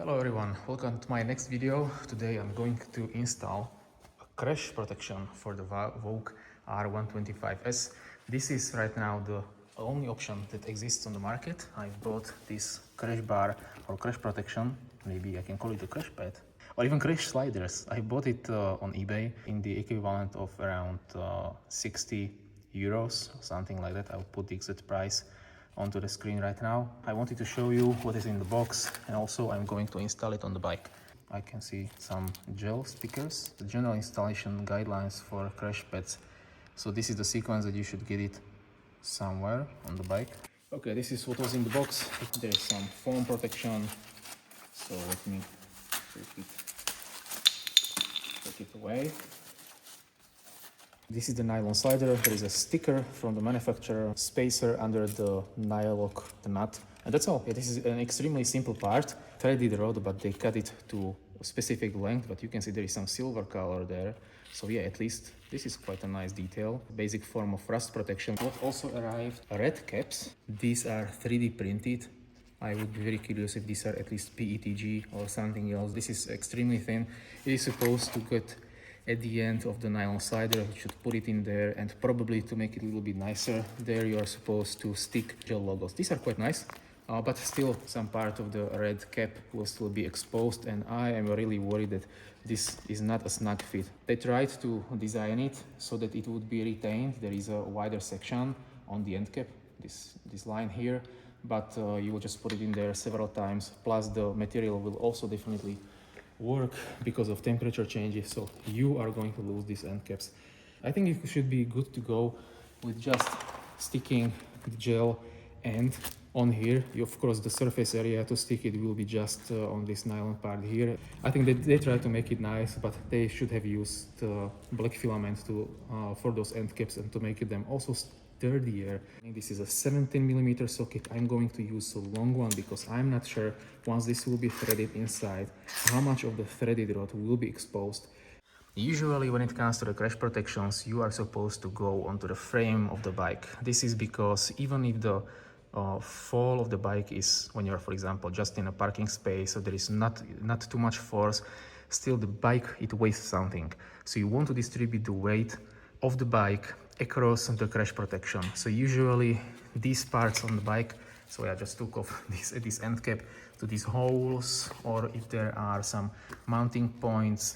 Hello everyone, welcome to my next video. Today I'm going to install a crash protection for the Voge R125S. This is right now the only option that exists on the market. I bought this crash bar or crash protection, maybe I can call it a crash pad, or even crash sliders. I bought it on eBay in the equivalent of around 60 euros, something like that. I'll put the exact price onto the screen right now. I wanted to show you what is in the box, and also I'm going to install it on the bike. I can see some gel stickers, the general installation guidelines for crash pads. So this is the sequence that you should get it somewhere on the bike. Okay, this is what was in the box. There's some foam protection, so let me take it away. This is the nylon slider. There is a sticker from the manufacturer, spacer under the nylock, the nut, and that's all. Yeah, this is an extremely simple part, threaded rod, but they cut it to a specific length, but you can see there is some silver color there. So yeah, at least this is quite a nice detail. Basic form of rust protection. What also arrived, red caps. These are 3D printed. I would be very curious if these are at least PETG or something else. This is extremely thin. It is supposed to get at the end of the nylon slider. You should put it in there, and probably to make it a little bit nicer, there you are supposed to stick gel logos. These are quite nice, but still some part of the red cap will still be exposed, and I am really worried that this is not a snug fit. They tried to design it so that it would be retained. There is a wider section on the end cap, this line here, but you will just put it in there several times, plus the material will also definitely work because of temperature changes, so you are going to lose these end caps. I think it should be good to go with just sticking the gel, and on here, of course, the surface area to stick it will be just on this nylon part here. I think that they try to make it nice, but they should have used black filament to for those end caps and to make them also sturdier. This is a 17mm socket. I'm going to use a long one because I'm not sure, once this will be threaded inside, how much of the threaded rod will be exposed. Usually when it comes to the crash protections, you are supposed to go onto the frame of the bike. This is because even if the fall of the bike is when you're, for example, just in a parking space, so there is not too much force, still the bike, it weighs something. So you want to distribute the weight of the bike across the crash protection. So usually these parts on the bike, so I just took off this end cap to these holes, or if there are some mounting points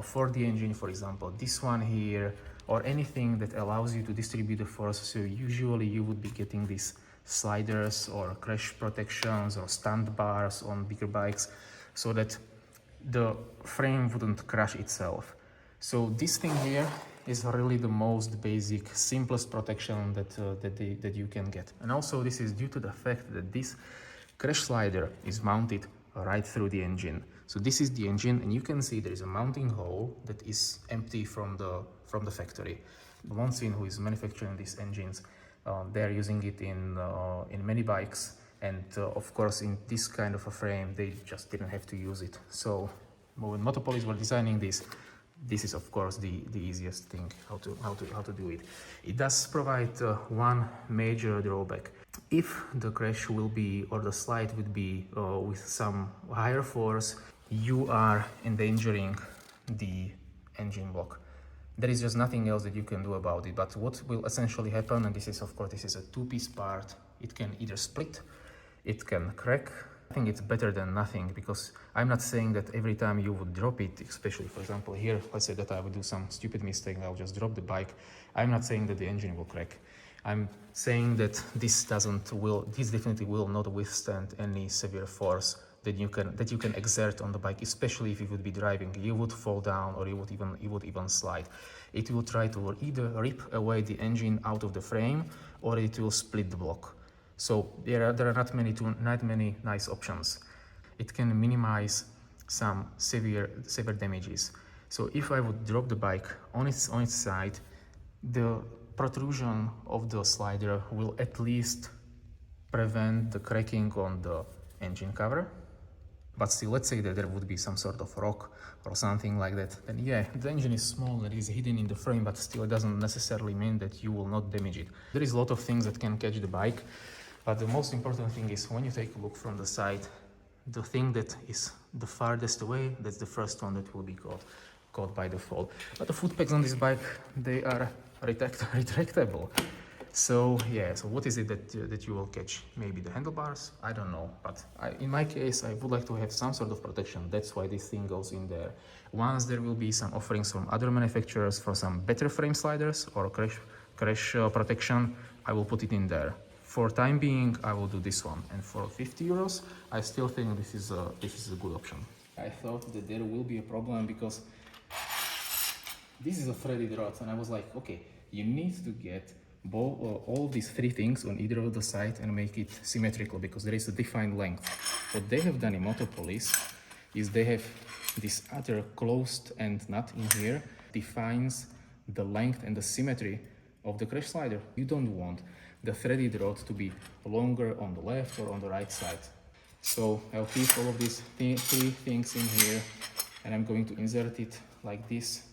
for the engine, for example this one here, or anything that allows you to distribute the force. So usually you would be getting these sliders or crash protections or stand bars on bigger bikes so that the frame wouldn't crash itself. So this thing here is really the most basic, simplest protection that you can get. And also this is due to the fact that this crash slider is mounted right through the engine. So this is the engine, and you can see there is a mounting hole that is empty from the factory. Monsin, who is manufacturing these engines, they're using it in many bikes, and of course in this kind of a frame they just didn't have to use it. So when Motopolis were designing this is of course the easiest thing how to do it. It does provide one major drawback. If the crash will be, or the slide would be with some higher force, you are endangering the engine block. There is just nothing else that you can do about it. But what will essentially happen, and this is of course this is a two-piece part, it can either split, it can crack. I think it's better than nothing, because I'm not saying that every time you would drop it, especially for example here, let's say that I would do some stupid mistake, I'll just drop the bike. I'm not saying that the engine will crack. I'm saying that this definitely will not withstand any severe force that you can exert on the bike, especially if you would be driving. You would fall down, or you would even slide. It will try to either rip away the engine out of the frame, or it will split the block. So there are not many nice options. It can minimize some severe damages. So if I would drop the bike on its side, the protrusion of the slider will at least prevent the cracking on the engine cover. But still, let's say that there would be some sort of rock or something like that, then yeah, the engine is small, it is hidden in the frame, but still it doesn't necessarily mean that you will not damage it. There is a lot of things that can catch the bike, but the most important thing is when you take a look from the side, the thing that is the farthest away, that's the first one that will be caught by the fall. But the foot pegs on this bike, they are retractable. So yeah, so what is it that you will catch? Maybe the handlebars? I don't know. But in my case, I would like to have some sort of protection. That's why this thing goes in there. Once there will be some offerings from other manufacturers for some better frame sliders or crash protection, I will put it in there. For time being, I will do this one. And for 50 euros, I still think this is a good option. I thought that there will be a problem because this is a threaded rod, and I was like, okay, you need to get all these three things on either of the side and make it symmetrical because there is a defined length. What they have done in Motopolis is they have this other closed end nut in here defines the length and the symmetry of the crash slider. You don't want the threaded rod to be longer on the left or on the right side. So I'll keep all of these three things in here, and I'm going to insert it like this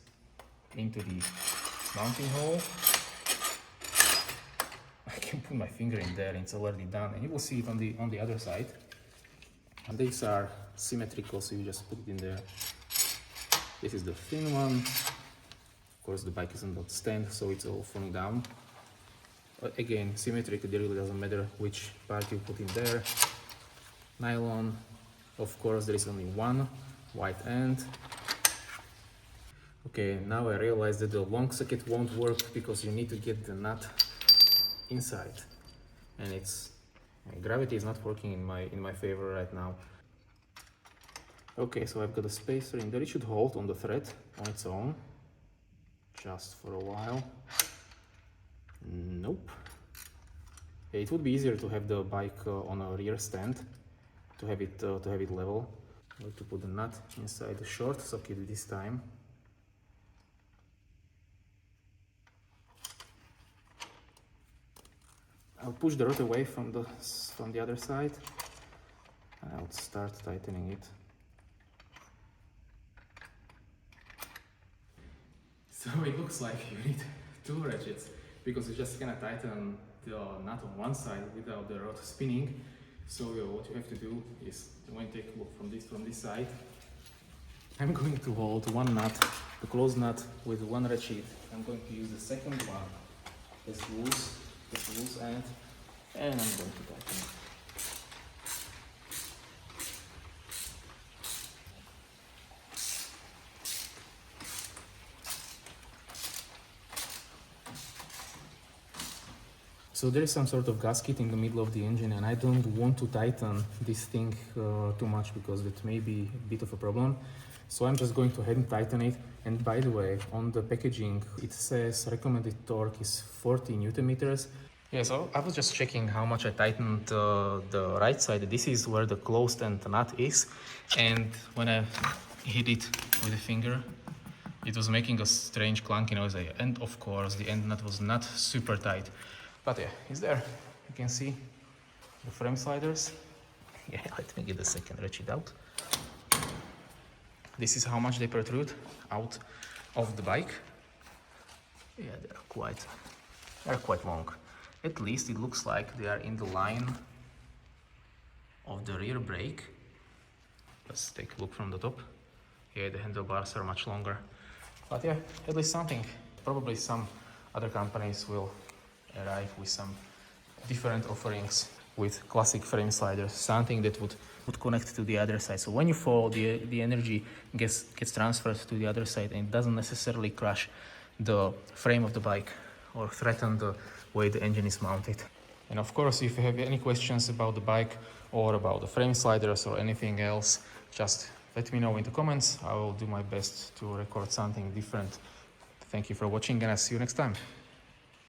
into the mounting hole. I can put my finger in there, it's already done, and you will see it on the other side. And these are symmetrical, so you just put it in there. This is the thin one. Of course, the bike is on the stand, so it's all falling down. But again, symmetric, it really doesn't matter which part you put in there. Nylon, of course, there is only one white end. Okay, now I realize that the long socket won't work because you need to get the nut inside, and gravity is not working in my favor right now. Okay, so I've got a spacer in there. It should hold on the thread on its own just for a while. Nope. It would be easier to have the bike on a rear stand to have it level. I need to put the nut inside the short socket this time. I'll push the rod away from the other side, and I'll start tightening it. So it looks like you need two ratchets because you just cannot tighten the nut on one side without the rod spinning. So what you have to do is, when you take a look from this side, I'm going to hold one nut, the closed nut, with one ratchet. I'm going to use the second one, this loose end, and I'm going to tighten it. So there is some sort of gasket in the middle of the engine, and I don't want to tighten this thing too much because that may be a bit of a problem. So I'm just going to hand tighten it. And by the way, on the packaging it says recommended torque is 40 Newton meters. Yeah, so I was just checking how much I tightened the right side. This is where the closed end nut is, and when I hit it with a finger, it was making a strange clunky noise, and of course the end nut was not super tight. But yeah, it's there. You can see the frame sliders. Yeah, let me get the second ratchet out. This is how much they protrude out of the bike. Yeah, they're quite long. At least it looks like they are in the line of the rear brake. Let's take a look from the top. Yeah, the handlebars are much longer. But yeah, at least something. Probably some other companies will arrive with some different offerings with classic frame sliders, something that would connect to the other side. So when you fall, the energy gets transferred to the other side, and it doesn't necessarily crash the frame of the bike or threaten the way the engine is mounted. And of course, if you have any questions about the bike or about the frame sliders or anything else, just let me know in the comments. I will do my best to record something different. Thank you for watching, and I'll see you next time.